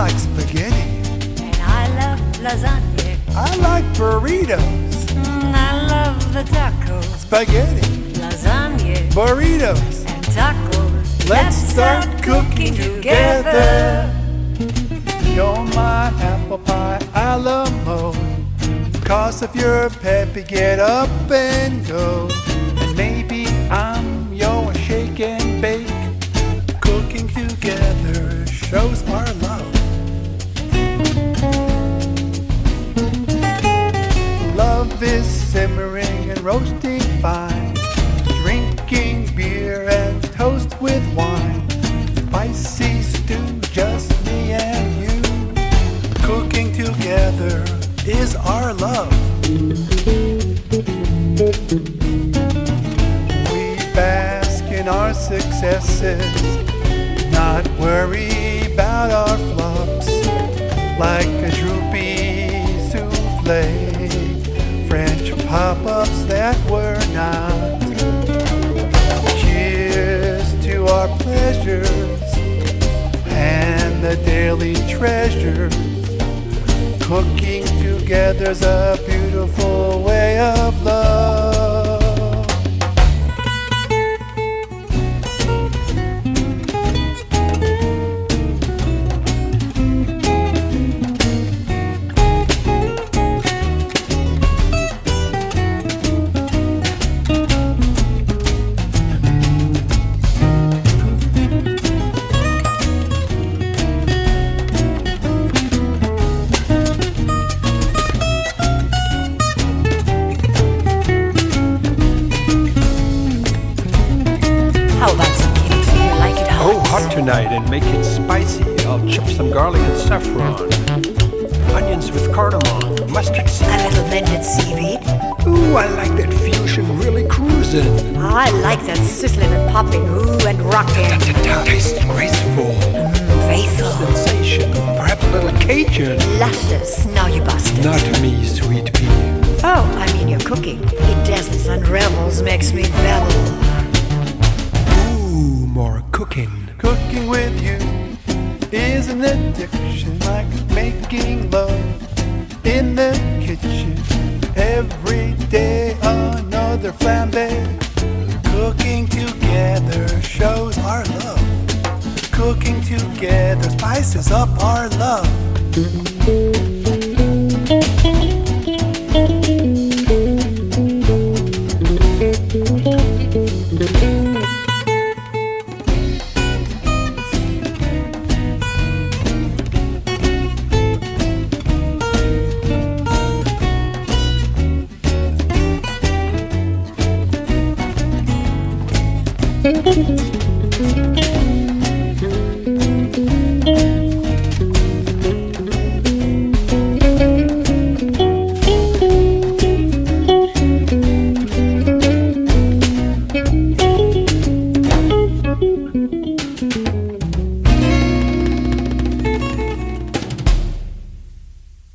like spaghetti. And I love lasagna. I like burritos. I love the tacos. Spaghetti, Lasagna burritos. and tacos. Let's start cooking together. You're my apple pie a la mode. 'Cause if you're peppy, get up and go. And maybe I'm your shake and bake. Cooking together shows our love. Love is simmering and roasting fine. Drinking beer and toast with wine. Spicy stew, just me and you. Cooking together is our love. We bask in our successes, not worry about our flops. Like a droopy souffle, French pop-ups that were not. Cheers to our pleasures and the daily treasures. Cooking together's a beautiful way of love. How about some kimchi? You like it hot? Oh, hot tonight, and make it spicy. I'll chop some garlic and saffron, onions with cardamom, mustard seed. A little blended seaweed. Ooh, I like that fusion, really cruising. I like that sizzling and popping, ooh, and rocking. Tastes graceful, Faithful. sensation, perhaps a little Cajun. Luscious. Now you busted. Not me, sweet pea. Oh, I mean your cooking. It dazzles and revels, makes me babble. Ooh, more cooking. Cooking with you is an addiction, like making love in the kitchen. Every day another flambe. Cooking together shows our love. Cooking together spices up our love. Thank you.